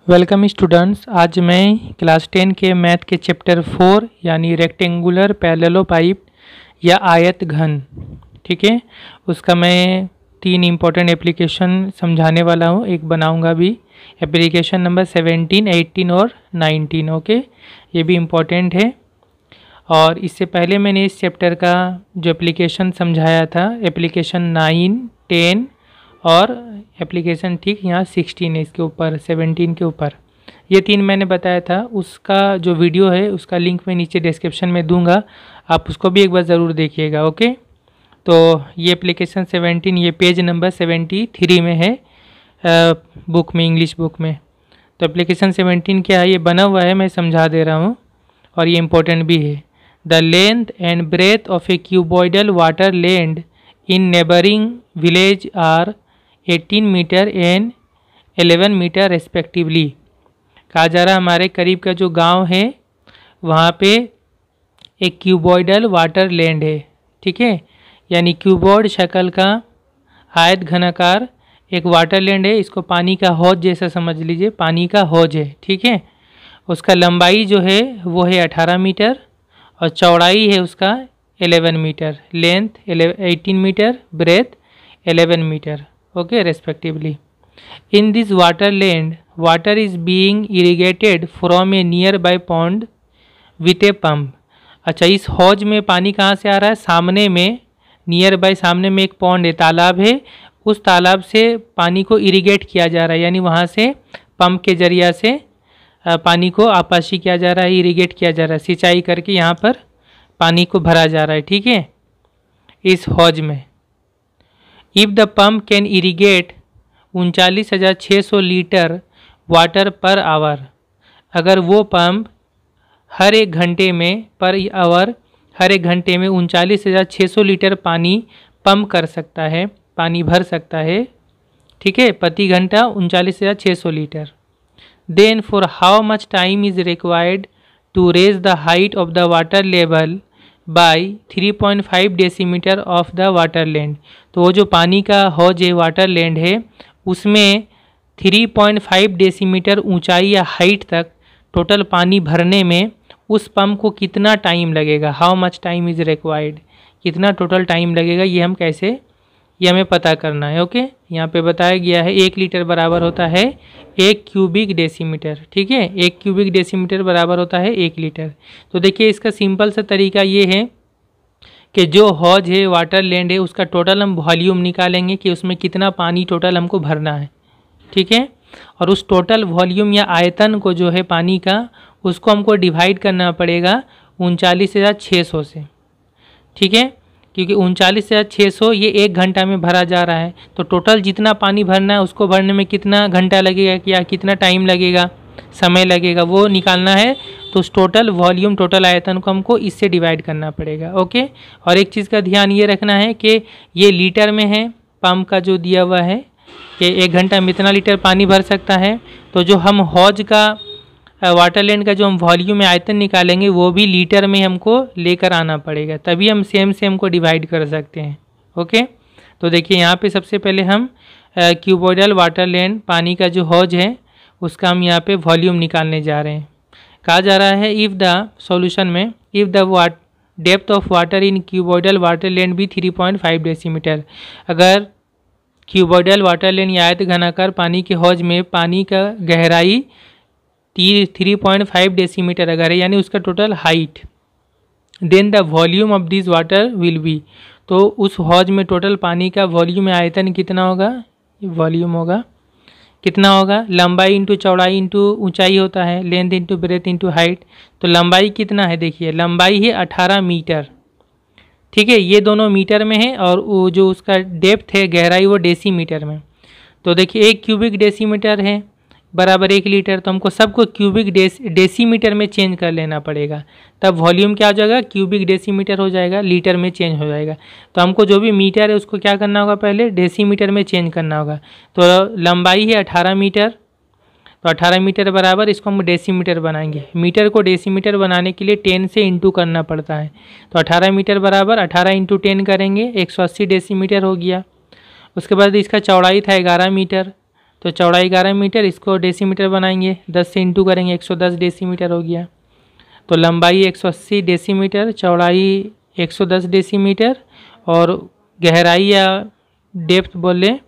Welcome students. आज मैं class 10 के मैथ के चैप्टर 4 यानी रेक्टेंगुलर पैरेललोपाइप या आयत घन, ठीक है, उसका मैं 3 इम्पोर्टेंट एप्लीकेशन समझाने वाला हूँ। एक बनाऊँगा भी, एप्लीकेशन नंबर 17, 18 और 19। ओके, ये भी इम्पोर्टेंट है। और इससे पहले मैंने इस चैप्टर का जो एप्लीकेशन समझाया था, एप्लीकेशन 9, 10 और एप्लीकेशन ठीक यहाँ 16 है, इसके ऊपर 17 के ऊपर, ये 3 मैंने बताया था। उसका जो वीडियो है उसका लिंक मैं नीचे डिस्क्रिप्शन में दूंगा, आप उसको भी एक बार ज़रूर देखिएगा। ओके, तो ये एप्लीकेशन 17 ये पेज नंबर 73 में है बुक में, इंग्लिश बुक में। तो एप्लीकेशन 17 क्या है, ये बना हुआ है, मैं समझा दे रहा हूँ और ये इम्पोर्टेंट भी है। The length and breadth of a cuboidal water land in neighbouring village are 18 metre and 11 metre respectively. कहा जा रहा है हमारे करीब का जो गांव है वहाँ पे एक क्यूबॉइडल वाटर लैंड है, ठीक है, यानी क्यूबॉइड शक्ल का आयत घनाकार एक वाटर लैंड है। इसको पानी का हौज जैसा समझ लीजिए, पानी का हौज है, ठीक है। उसका लंबाई जो है वो है 18 मीटर और चौड़ाई है उसका 11 metre, length 18 metre, breadth 11 metre, okay, respectively. In this water land water is being irrigated from a nearby pond with a pump. अच्छा, इस हौज में पानी कहाँ से आ रहा है? सामने में, नियर बाय सामने में एक पॉन्ड है, तालाब है, उस तालाब से पानी को इरिगेट किया जा रहा है, यानी वहाँ से पंप के जरिया से पानी को आपाशी किया जा रहा है, इरिगेट किया जा रहा है, सिंचाई करके यहाँ पर पानी को भरा जा रहा है, ठीक है, इस हौज में। If the pump can irrigate 39,600 litre water per hour, अगर वो पंप हर एक घंटे में, पर आवर हर एक घंटे में 39,600 लीटर पानी पंप कर सकता है, पानी भर सकता है, ठीक है, प्रति घंटा 39,600 litre. Then for how much time is required to raise the height of the water level by 3.5 decimetre of the water land. तो वो जो पानी का हौज है, वाटर लैंड है, उसमें 3.5 डेसीमीटर ऊंचाई या हाइट तक टोटल पानी भरने में उस पंप को कितना टाइम लगेगा, how much time is required, कितना टोटल टाइम लगेगा, ये हम कैसे, ये हमें पता करना है। ओके, यहाँ पे बताया गया है 1 लीटर बराबर होता है 1 क्यूबिक डेसीमीटर, ठीक है, 1 क्यूबिक डेसीमीटर बराबर होता है 1 लीटर। तो देखिए इसका सिंपल सा तरीका ये है कि जो हौज है, वाटर लैंड है, उसका टोटल हम वॉल्यूम निकालेंगे कि उसमें कितना पानी टोटल हमको भरना है, ठीक है, और उस टोटल वॉल्यूम या आयतन को जो है पानी का, उसको हमको डिवाइड करना पड़ेगा 39,600 से, ठीक है, क्योंकि 39,600 ये 1 घंटा में भरा जा रहा है, तो टोटल जितना पानी भरना है उसको भरने में कितना घंटा लगेगा या कितना टाइम लगेगा, समय लगेगा, वो निकालना है। तो उस टोटल वॉल्यूम, टोटल आयतन को हमको इससे डिवाइड करना पड़ेगा। ओके, और एक चीज़ का ध्यान ये रखना है कि ये लीटर में है, पंप का जो दिया हुआ है कि 1 घंटा में इतना लीटर पानी भर सकता है, तो जो हम हौज का, वाटर लैंड का जो हम वॉल्यूम में आयतन निकालेंगे वो भी लीटर में हमको लेकर आना पड़ेगा, तभी हम सेम को डिवाइड कर सकते हैं। ओके, तो देखिए यहाँ पे सबसे पहले हम क्यूबॉइडल वाटर लैंड, पानी का जो हौज है, उसका हम यहाँ पे वॉल्यूम निकालने जा रहे हैं। कहा जा रहा है इफ़ द सॉल्यूशन में, if the depth of water in cuboidal water land भी 3.5 डेसीमीटर, अगर क्यूबॉइडल वाटर लैंड या आयत घनाकार पानी के हौज में पानी का गहराई 3.5 डेसीमीटर अगर है, यानी उसका total height, then the volume of this water will be, तो उस हौज में टोटल पानी का वॉल्यूम में आयतन कितना होगा, वॉल्यूम होगा कितना होगा, लंबाई इंटू चौड़ाई इंटू ऊंचाई होता है, length into breadth into height. तो लंबाई कितना है, देखिए लंबाई है 18 मीटर, ठीक है, ये दोनों मीटर में है, और वो जो उसका डेप्थ है, गहराई, वो डेसीमीटर में। तो देखिए 1 क्यूबिक डेसीमीटर है बराबर 1 लीटर, तो हमको सबको क्यूबिक डेसीमीटर में चेंज कर लेना पड़ेगा, तब वॉल्यूम क्या हो जाएगा, क्यूबिक डेसीमीटर हो जाएगा, लीटर में चेंज हो जाएगा। तो हमको जो भी मीटर है उसको क्या करना होगा, पहले डेसीमीटर में चेंज करना होगा। तो लंबाई है 18 मीटर, तो 18 मीटर बराबर इसको हम डेसीमीटर बनाएंगे। मीटर को डेसीमीटर बनाने के लिए 10 से इंटू करना पड़ता है, तो 18 मीटर बराबर 18 इंटू 10 करेंगे, 180 डेसीमीटर हो गया। उसके बाद इसका चौड़ाई था 11 मीटर, तो चौड़ाई 11 मीटर, इसको डेसीमीटर बनाएंगे, 10 से इंटू करेंगे, 110 डेसीमीटर हो गया। तो लंबाई 180 डेसीमीटर, चौड़ाई 110 डेसीमीटर और गहराई या डेप्थ बोले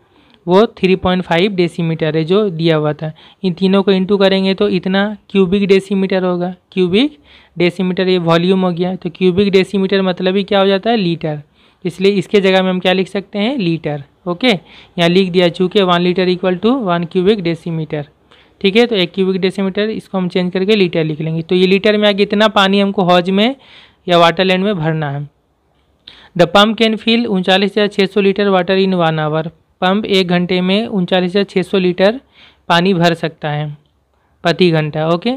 वो 3.5 डेसीमीटर है जो दिया हुआ था। इन तीनों को इंटू करेंगे तो इतना क्यूबिक डेसीमीटर होगा। क्यूबिक डेसीमीटर ये वॉल्यूम हो गया। तो क्यूबिक डेसीमीटर मतलब ही क्या हो जाता है, लीटर। इसलिए इसके जगह में हम क्या लिख सकते हैं, लीटर। ओके, यहाँ लिख दिया चूँकि 1 litre equal to 1 cubic decimetre. ठीक है, तो 1 क्यूबिक डेसीमीटर इसको हम चेंज करके लीटर लिख लेंगे। तो ये लीटर में आगे इतना पानी हमको हौज में या वाटर लैंड में भरना है। The pump can fill 39,600 litre water in 1 hour. Pump 1 घंटे में 39,600 लीटर पानी भर सकता है प्रति घंटा। Okay,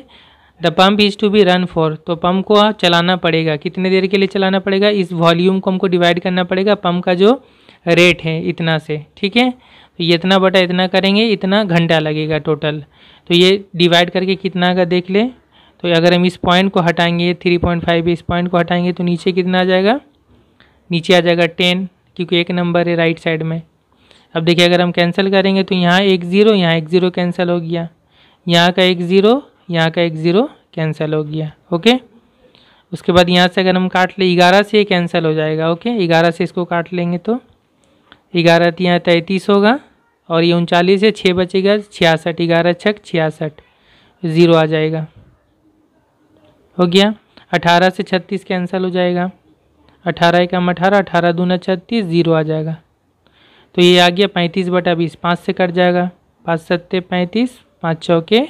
the pump is to be run for. तो पंप को चलाना पड़ेगा, कितने देर के लिए चलाना पड़ेगा, इस वॉल्यूम को हमको डिवाइड करना पड़ेगा पंप का जो रेट है इतना से। ठीक है, तो ये इतना बटा इतना करेंगे, इतना घंटा लगेगा टोटल। तो ये डिवाइड करके कितना का देख ले। तो अगर हम इस पॉइंट को हटाएंगे 3.5, इस पॉइंट को हटाएंगे तो नीचे कितना आ जाएगा, नीचे आ जाएगा 10, क्योंकि एक नंबर है राइट साइड में। अब देखिए अगर हम कैंसिल करेंगे तो यहाँ 1 0, यहाँ 1 0 कैंसिल हो गया, यहाँ का 1 0, यहाँ का 1 0 कैंसिल हो गया। ओके, उसके बाद यहाँ से अगर हम काट ले 11 से ये कैंसिल हो जाएगा। ओके, 11 से इसको काट लेंगे तो 11 यहाँ 33 होगा और ये 39 से 6 बचेगा 66, 11 छक 66, 0 आ जाएगा। हो गया। 18 से 36 कैंसिल हो जाएगा, 18 एकम 18, 18 दूना 36, 0 आ जाएगा। तो ये आ गया 35/20, 5 से कट जाएगा, 5 सत्ते 35, 5 चौके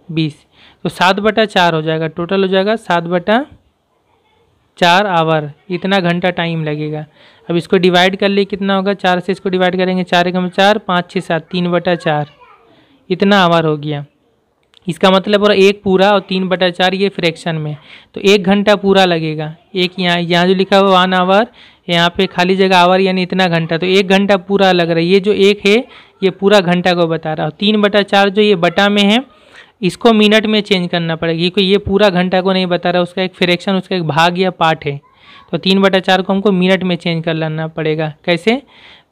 20, तो 7/4 हो जाएगा। टोटल हो जाएगा 7/4 आवर, इतना घंटा टाइम लगेगा। अब इसको डिवाइड कर लिए कितना होगा, 4 से इसको डिवाइड करेंगे, 4 एकम 4, 5 6 7, 3/4, इतना आवर हो गया। इसका मतलब और एक पूरा और 3/4 ये फ्रैक्शन में, तो 1 घंटा पूरा लगेगा। एक यहाँ जो लिखा हुआ 1 आवर, यहाँ पे खाली जगह आवर यानी इतना घंटा, तो 1 घंटा पूरा लग रहा है। ये जो 1 है ये पूरा घंटा को बता रहा है। 3/4 जो ये बटा में है इसको मिनट में चेंज करना पड़ेगा, क्योंकि ये पूरा घंटा को नहीं बता रहा, उसका एक फ्रैक्शन, उसका एक भाग या पार्ट है। तो 3/4 को हमको मिनट में चेंज कर लेना पड़ेगा। कैसे,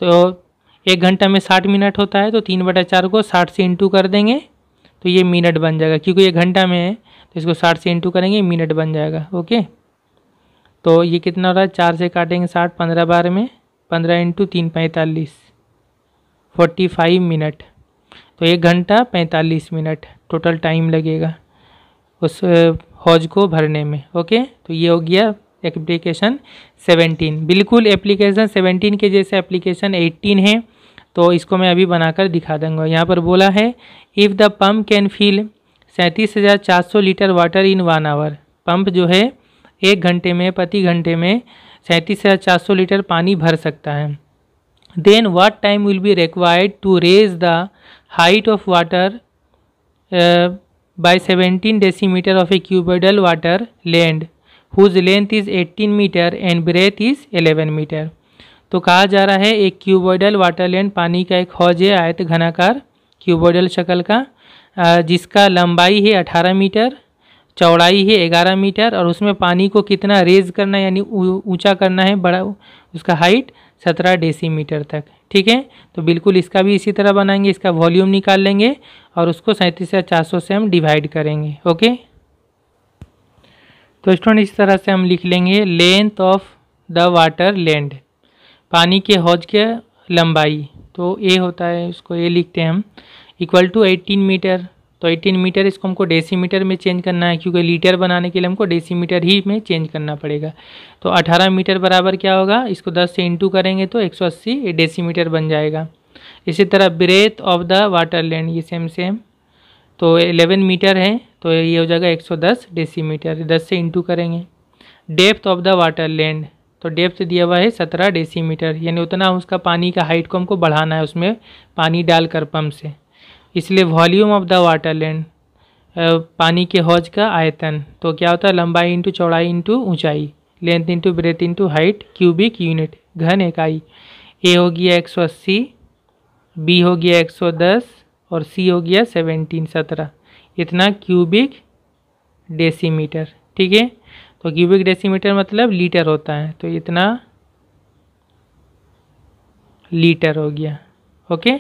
तो 1 घंटा में 60 मिनट होता है, तो 3/4 को 60 से इंटू कर देंगे तो ये मिनट बन जाएगा, क्योंकि ये घंटा में है तो इसको 60 से इंटू करेंगे, मिनट बन जाएगा। ओके, तो ये कितना हो रहा है, 4 से काटेंगे 60, 15 बार में 15 इंटू 3 45, 45 मिनट। तो 1 घंटा 45 मिनट टोटल टाइम लगेगा उस हौज को भरने में। ओके, तो ये हो गया एप्लीकेशन 17। बिल्कुल एप्लीकेशन 17 के जैसे एप्लीकेशन 18 है, तो इसको मैं अभी बनाकर दिखा दूँगा। यहाँ पर बोला है if the pump can fill 37,400 litre water in 1 hour. Pump जो है 1 घंटे में, प्रति घंटे में 37,400 लीटर पानी भर सकता है। Then what time will be required to raise the height of water by 17 decimetre of a cuboidal water land whose length is 18 metre and breadth is 11 metre. तो कहा जा रहा है एक क्यूबोइडल वाटर लैंड, पानी का एक हौज है आयत घनाकार क्यूबोइडल शक्ल का, जिसका लंबाई है 18 मीटर, चौड़ाई है 11 मीटर और उसमें पानी को कितना रेज करना है यानी ऊंचा करना है, बड़ा उसका हाइट 17 डेसीमीटर तक। ठीक है, तो बिल्कुल इसका भी इसी तरह बनाएंगे, इसका वॉल्यूम निकाल लेंगे और उसको 37,400 से हम डिवाइड करेंगे। ओके, तो स्टूडेंट इस तरह से हम लिख लेंगे length of the water land, पानी के हौज के लंबाई, तो ए होता है, उसको ए लिखते हैं हम, इक्वल टू 18 मीटर। तो 18 मीटर इसको हमको डेसीमीटर में चेंज करना है, क्योंकि लीटर बनाने के लिए हमको डेसीमीटर ही में चेंज करना पड़ेगा। तो 18 मीटर बराबर क्या होगा, इसको 10 से इंटू करेंगे तो 180 डेसीमीटर बन जाएगा। इसी तरह breadth of the water land, ये सेम, तो 11 मीटर है, तो ये हो जाएगा 110 डेसीमीटर, 10 से इंटू करेंगे। Depth of the water land, तो डेप्थ दिया हुआ है 17 डेसीमीटर, यानी उतना उसका पानी का हाइट को हमको बढ़ाना है उसमें पानी डालकर पंप से। इसलिए volume of the water land, पानी के हौज का आयतन, तो क्या होता है लंबाई इंटू चौड़ाई इंटू ऊंचाई, length into breadth into height, cubic unit घन इकाई। ए हो गया 180, बी हो गया 110 और सी हो गया 17 इतना क्यूबिक डेसीमीटर। ठीक है, तो क्यूबिक डेसीमीटर मतलब लीटर होता है, तो इतना लीटर हो गया। ओके,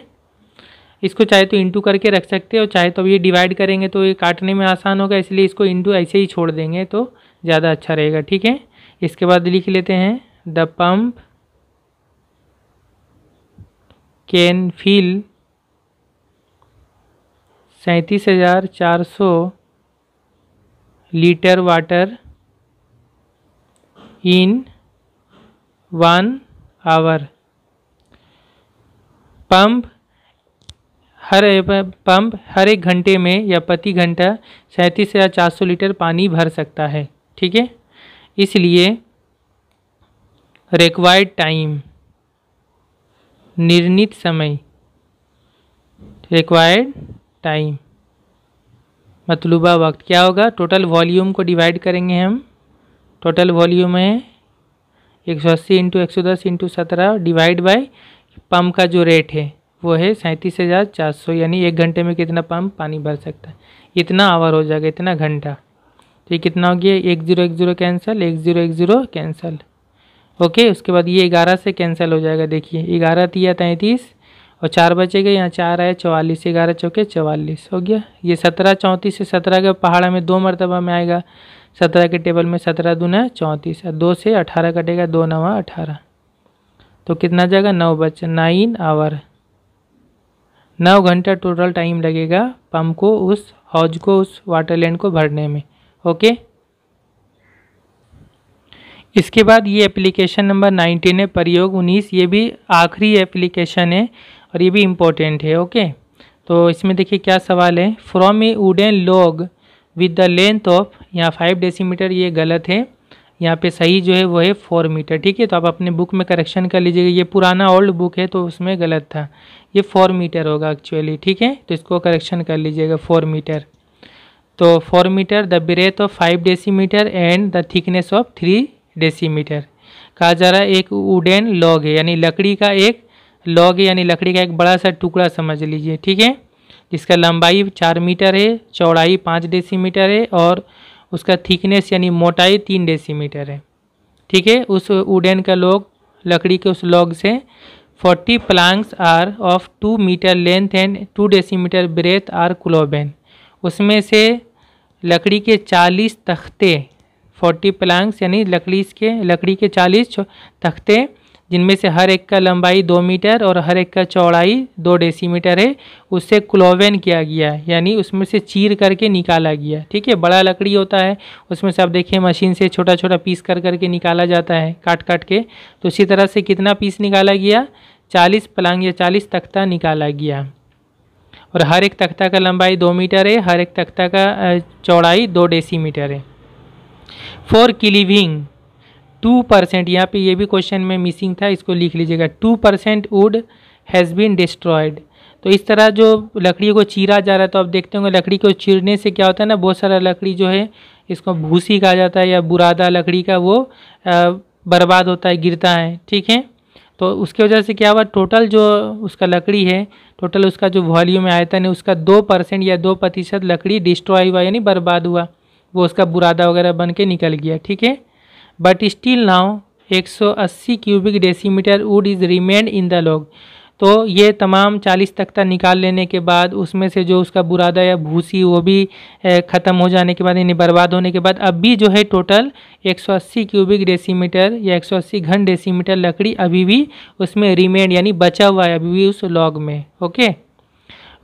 इसको चाहे तो इंटू करके रख सकते हो, चाहे तो अब ये डिवाइड करेंगे तो ये काटने में आसान होगा, इसलिए इसको इंटू ऐसे ही छोड़ देंगे तो ज़्यादा अच्छा रहेगा। ठीक है, इसके बाद लिख लेते हैं the pump can fill 37,400 litre water in 1 hour. Pump हर एक घंटे में या प्रति घंटा 37,400 लीटर पानी भर सकता है। ठीक है, इसलिए रिक्वायर्ड टाइम, निर्णित समय, रिक्वायर्ड टाइम मतलूबा वक्त क्या होगा, टोटल वॉल्यूम को डिवाइड करेंगे हम। टोटल वॉल्यूम है 180 into 110 into 17 divide by pump का जो रेट है वो है 37,400, यानी एक घंटे में कितना पंप पानी भर सकता है, इतना आवर हो जाएगा, इतना घंटा। तो ये कितना हो गया, 1010 कैंसिल, 1010 कैंसिल। ओके, उसके बाद ये 11 से कैंसिल हो जाएगा। देखिए 11 तिया 33 और 4 बचेगा, यहाँ 4 आया 44, 11 चौके 44 हो गया। ये 17 34 से 17 के पहाड़ा में 2 मरतबा में आएगा, 17 के टेबल में 17 दूना 34, 2 से 18 कटेगा, 2 9 18, तो कितना जाएगा 9 बचे, 9 आवर, 9 घंटा टोटल टाइम लगेगा पंप को, उस हौज को, उस वाटर लैंड को भरने में। ओके, इसके बाद ये एप्लीकेशन नंबर 19 है, प्रयोग 19, ये भी आखिरी एप्लीकेशन है और ये भी इम्पोर्टेंट है। ओके, तो इसमें देखिए क्या सवाल है, from A wooden log with the length of, यहाँ 5 डेसीमीटर, ये गलत है, यहाँ पे सही जो है वो है 4 मीटर। ठीक है, तो आप अपने बुक में करेक्शन कर लीजिएगा, ये पुराना ओल्ड बुक है तो उसमें गलत था, ये 4 मीटर होगा एक्चुअली। ठीक है, तो इसको करेक्शन कर लीजिएगा 4 मीटर। तो 4 metre, the breadth of 5 decimetre and the thickness of 3 decimetre. कहा जा रहा है एक वुडन लॉग है, यानी लकड़ी का एक लॉग है, यानी लकड़ी का एक बड़ा सा टुकड़ा समझ लीजिए। ठीक है, जिसका लंबाई 4 मीटर है, चौड़ाई 5 डेसीमीटर है और उसका थिकनेस यानी मोटाई 3 डेसीमीटर है। ठीक है, उस वुडन का लॉग, लकड़ी के उस लॉग से 40 planks are of 2 metre length and 2 decimetre breadth are cloven. उसमें से लकड़ी के 40 तख्ते, 40 प्लैंक्स यानी लकड़ी के 40 तख्ते, जिनमें से हर एक का लंबाई 2 मीटर और हर एक का चौड़ाई 2 डेसीमीटर है, उससे क्लोवेन किया गया, यानी उसमें से चीर करके निकाला गया। ठीक है, बड़ा लकड़ी होता है, उसमें से आप देखिए मशीन से छोटा छोटा पीस कर करके निकाला जाता है, काट काट के, तो इसी तरह से कितना पीस निकाला गया, 40 प्लैंक या 40 तख्ता निकाला गया और हर एक तख्ता का लंबाई 2 मीटर है, हर एक तख्ता का चौड़ाई 2 डेसीमीटर है। फॉर क्लीविंग 2%, यहाँ पे ये भी क्वेश्चन में मिसिंग था, इसको लिख लीजिएगा, 2% वुड हैज़ बीन डिस्ट्रॉयड। तो इस तरह जो लकड़ी को चीरा जा रहा है, तो आप देखते होंगे लकड़ी को चीरने से क्या होता है ना, बहुत सारा लकड़ी जो है इसको भूसी कहा जाता है या बुरादा लकड़ी का, वो बर्बाद होता है, गिरता है। ठीक है, तो उसकी वजह से क्या हुआ, टोटल जो उसका लकड़ी है, टोटल उसका जो वॉल्यूम आयतन है, उसका 2% या 2% लकड़ी डिस्ट्रॉय हुआ, यानी बर्बाद हुआ, वो उसका बुरादा वगैरह बन के निकल गया। ठीक है, but still now 180 cubic decimetre would is remained in the log. तो ये तमाम 40 तख्ता निकाल लेने के बाद उसमें से जो उसका बुरादा या भूसी वो भी ख़त्म हो जाने के बाद, यानी बर्बाद होने के बाद, अब भी जो है टोटल 180 क्यूबिक डेसीमीटर या 180 घन डेसीमीटर लकड़ी अभी भी उसमें रिमेंड यानी बचा हुआ है अभी भी उस लॉग में। Okay,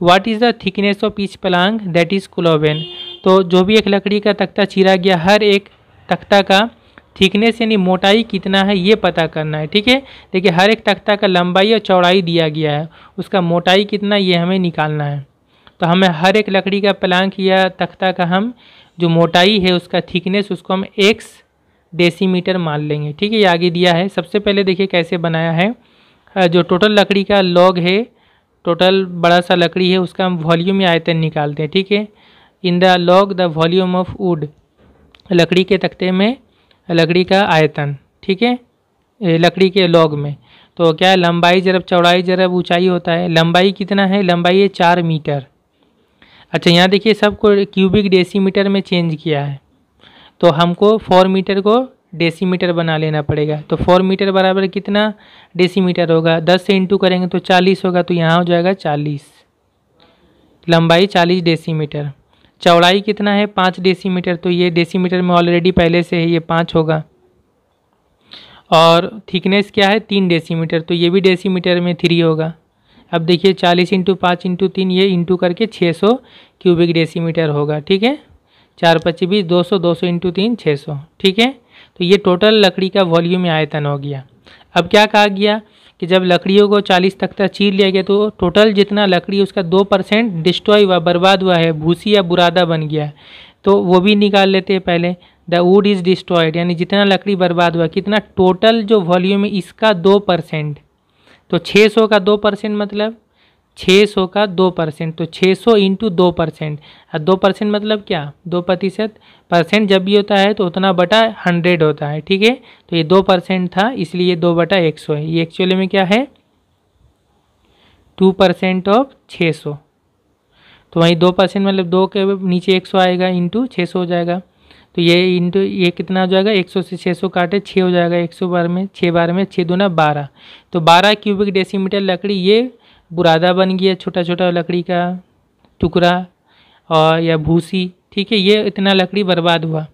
what is the thickness of each plank, that is cloven. तो जो भी एक लकड़ी का तख्ता चीरा गया, हर एक तख्ता का थिकनेस यानी मोटाई कितना है ये पता करना है। ठीक है, देखिए हर एक तख्ता का लंबाई और चौड़ाई दिया गया है, उसका मोटाई कितना ये हमें निकालना है। तो हमें हर एक लकड़ी का प्लैंक या तख्ता का हम जो मोटाई है उसका थिकनेस, उसको हम x डेसीमीटर मान लेंगे। ठीक है, ये आगे दिया है। सबसे पहले देखिए कैसे बनाया है, जो टोटल लकड़ी का लॉग है, टोटल बड़ा सा लकड़ी है, उसका हम वॉल्यूम या आयतन निकालते हैं। ठीक है, in the log the volume of would, लकड़ी के तख्ते में लकड़ी का आयतन। ठीक है, लकड़ी के लॉग में तो क्या है, लंबाई जरब चौड़ाई जरब ऊंचाई होता है। लंबाई कितना है, लंबाई है 4 मीटर। अच्छा, यहाँ देखिए सबको क्यूबिक डेसीमीटर में चेंज किया है, तो हमको 4 मीटर को डेसीमीटर बना लेना पड़ेगा। तो 4 मीटर बराबर कितना डेसीमीटर होगा, 10 से इंटू करेंगे तो 40 होगा, तो यहाँ हो जाएगा 40। लंबाई 40 डेसीमीटर, चौड़ाई कितना है 5 डेसीमीटर, तो ये डेसीमीटर में ऑलरेडी पहले से है, ये 5 होगा। और थिकनेस क्या है 3 डेसीमीटर, तो ये भी डेसीमीटर में 3 होगा। अब देखिए 40 × 5 × 3, ये इंटू करके 600 क्यूबिक डेसीमीटर होगा। ठीक है, 4 × 25 = 200, 200 × 3 600। ठीक है, तो ये टोटल लकड़ी का वॉल्यूम या आयतन हो गया। अब क्या कहा गया कि जब लकड़ियों को 40 तख्ता चीर लिया गया तो टोटल जितना लकड़ी उसका 2% डिस्ट्रॉय हुआ, बर्बाद हुआ है, भूसी या बुरादा बन गया है, तो वो भी निकाल लेते हैं पहले। द वुड इज़ डिस्ट्रॉयड, यानी जितना लकड़ी बर्बाद हुआ, कितना टोटल जो वॉल्यूम है इसका 2%, तो 600 का 2% मतलब 600 का 2%, तो 600 × 2%। और 2% मतलब क्या, 2%। परसेंट जब भी होता है तो उतना बटा 100 होता है। ठीक है, तो ये 2% था, इसलिए 2/100 है। ये एक्चुअली में क्या है 2% ऑफ 600, तो वहीं 2% मतलब 2 के नीचे 100 आएगा, इंटू 600 हो जाएगा। तो ये इंटू ये कितना हो जाएगा, 100 से 600 काटे 6 हो जाएगा, 100 बार में 6 बार में 6 दूना 12, तो 12 क्यूबिक डेसीमीटर लकड़ी ये बुरादा बन गया, छोटा छोटा लकड़ी का टुकड़ा और या भूसी। ठीक है, ये इतना लकड़ी बर्बाद हुआ।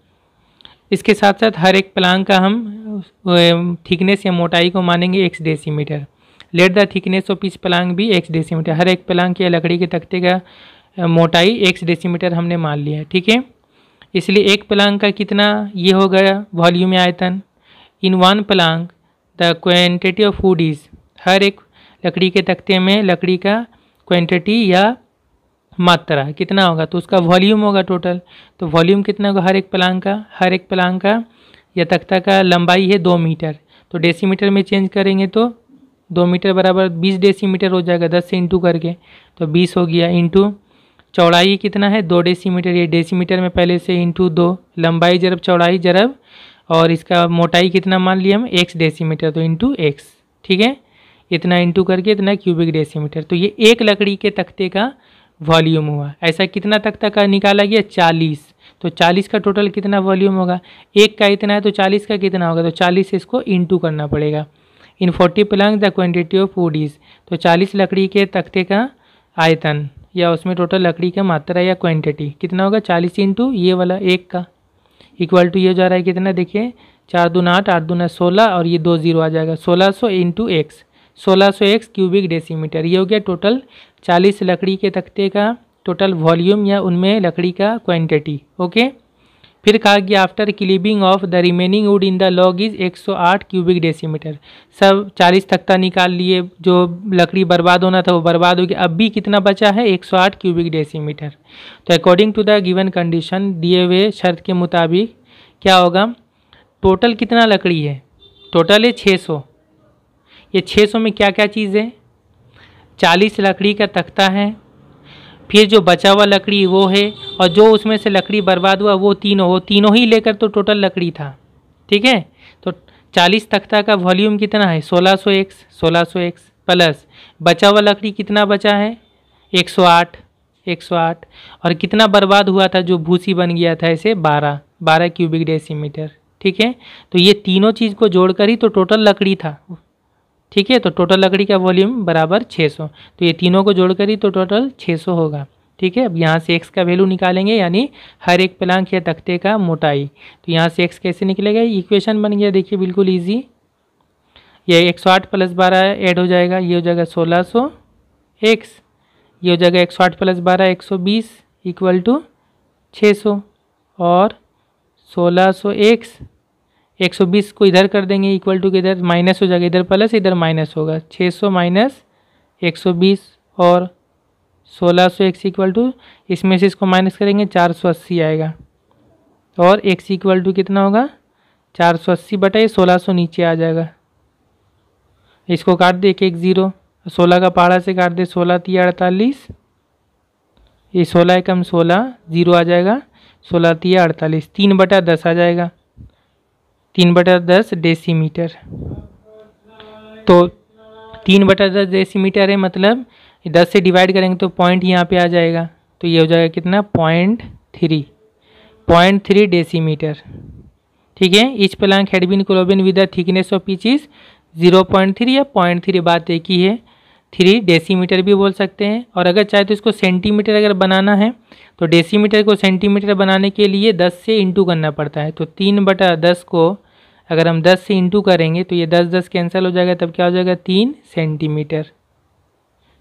इसके साथ साथ हर एक प्लांग का हम थिकनेस या मोटाई को मानेंगे x decimetre. Let the thickness of each Planck भी x डेसीमीटर, हर एक प्लांग या लकड़ी के तख्ते का मोटाई x डेसीमीटर हमने मान लिया है। ठीक है, इसलिए एक प्लांग का कितना ये हो गया वॉल्यूम या आयतन। In one plank the quantity of wood is, हर एक लकड़ी के तख्ते में लकड़ी का क्वांटिटी या मात्रा कितना होगा, तो उसका वॉल्यूम होगा टोटल। तो वॉल्यूम कितना होगा हर एक प्लांग का, हर एक प्लांग का या तख्ता का लंबाई है 2 मीटर, तो डेसीमीटर में चेंज करेंगे तो 2 मीटर बराबर 20 डेसीमीटर हो जाएगा, 10 से इंटू करके, तो 20 हो गया। इंटू चौड़ाई कितना है 2 डेसीमीटर, ये डेसीमीटर में पहले से इंटू 2, लंबाई जरब चौड़ाई जरब, और इसका मोटाई कितना मान लिया हम x डेसीमीटर, तो इंटू x। ठीक है, इतना इंटू करके इतना क्यूबिक डेसीमीटर, तो ये एक लकड़ी के तख्ते का वॉल्यूम हुआ। ऐसा कितना तख्ता का निकाला गया 40, तो 40 का टोटल कितना वॉल्यूम होगा, एक का इतना है तो 40 का कितना होगा, तो 40 से इसको इंटू करना पड़ेगा। इन 40 Planck the quantity of wood is, तो 40 लकड़ी के तख्ते का आयतन या उसमें टोटल लकड़ी का मात्रा या क्वांटिटी कितना होगा 40 इंटू ये वाला एक का, इक्वल टू ये जा रहा है कितना, देखिए 4 दूना 8, 8 दूना 16, और ये 2 0 आ जाएगा, 1600 इंटू x, 1600 क्यूबिक डेसीमीटर। ये हो गया टोटल 40 लकड़ी के तख्ते का टोटल वॉल्यूम या उनमें लकड़ी का क्वांटिटी। ओके, फिर कहा गया after cleaving of the remaining would in the log is 108 cubic decimetre. सब 40 तख्ता निकाल लिए, जो लकड़ी बर्बाद होना था वो बर्बाद हो गया, अब भी कितना बचा है 108 क्यूबिक डेसीमीटर। तो according to the given condition, दिए हुए शर्त के मुताबिक क्या होगा, टोटल कितना लकड़ी है, टोटल है 600। ये 600 में क्या क्या चीज़ है, 40 लकड़ी का तख्ता है, फिर जो बचा हुआ लकड़ी वो है, और जो उसमें से लकड़ी बर्बाद हुआ वो तीनों ही लेकर तो टोटल लकड़ी था। ठीक है, तो 40 तख्ता का वॉल्यूम कितना है 1600x प्लस बचा हुआ लकड़ी कितना बचा है 108, और कितना बर्बाद हुआ था जो भूसी बन गया था ऐसे 12 क्यूबिक डेसीमीटर। ठीक है, तो ये तीनों चीज़ को जोड़कर ही तो टोटल लकड़ी था। ठीक है, तो टोटल लकड़ी का वॉल्यूम बराबर 600, तो ये तीनों को जोड़कर ही तो टोटल 600 होगा। ठीक है, अब यहाँ से x का वैल्यू निकालेंगे, यानी हर एक प्लांक या तख्ते का मोटाई, तो यहाँ से x कैसे निकलेगा, इक्वेशन बन गया, देखिए बिल्कुल इजी। ये 108 + 12 ऐड हो जाएगा, ये हो जाएगा 1600x, ये हो जाएगा 108 + 12 120 इक्वल टू 600, और 1600x 120 को इधर कर देंगे इक्वल टू के इधर माइनस हो जाएगा, इधर प्लस इधर माइनस होगा, 600 माइनस 120, और 1600x इक्वल टू, इसमें से इसको माइनस करेंगे 480 आएगा, और x इक्वल टू कितना होगा 480 बटा 1600 नीचे आ जाएगा। इसको काट दे, 1 1 0, 16 का पहाड़ा से काट दे, 16 3 48, ये 16 कम 16 0 आ जाएगा, 16 3 48, 3/10 आ जाएगा, 3/10 डेसीमीटर। तो 3/10 डेसीमीटर है, मतलब 10 से डिवाइड करेंगे तो पॉइंट यहाँ पे आ जाएगा, तो ये हो जाएगा कितना 0.3 डेसीमीटर। ठीक है, each plank had been cloven with the thickness of each is 0.3 या 0.3, बात एक ही है। 3 डेसीमीटर भी बोल सकते हैं। और अगर चाहे तो इसको सेंटीमीटर अगर बनाना है तो डेसीमीटर को सेंटीमीटर बनाने के लिए 10 से इंटू करना पड़ता है। तो 3/10 को अगर हम 10 से इंटू करेंगे तो ये 10 कैंसिल हो जाएगा, तब क्या हो जाएगा 3 सेंटीमीटर।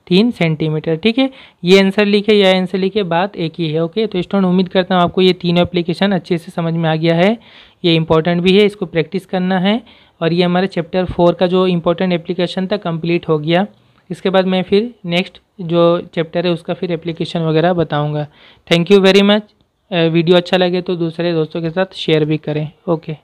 3 सेंटीमीटर, ठीक है। ये आंसर लिखे या आंसर लिखे, बात एक ही है। ओके, तो स्टूडेंट उम्मीद करता हूँ आपको ये तीनों एप्लीकेशन अच्छे से समझ में आ गया है। ये इंपॉर्टेंट भी है, इसको प्रैक्टिस करना है। और ये हमारे चैप्टर 4 का जो इंपॉर्टेंट एप्लीकेशन था कंप्लीट हो गया। इसके बाद मैं फिर नेक्स्ट जो चैप्टर है उसका फिर एप्लीकेशन वगैरह बताऊँगा। Thank you very much. Video अच्छा लगे तो दूसरे दोस्तों के साथ शेयर भी करें। ओके।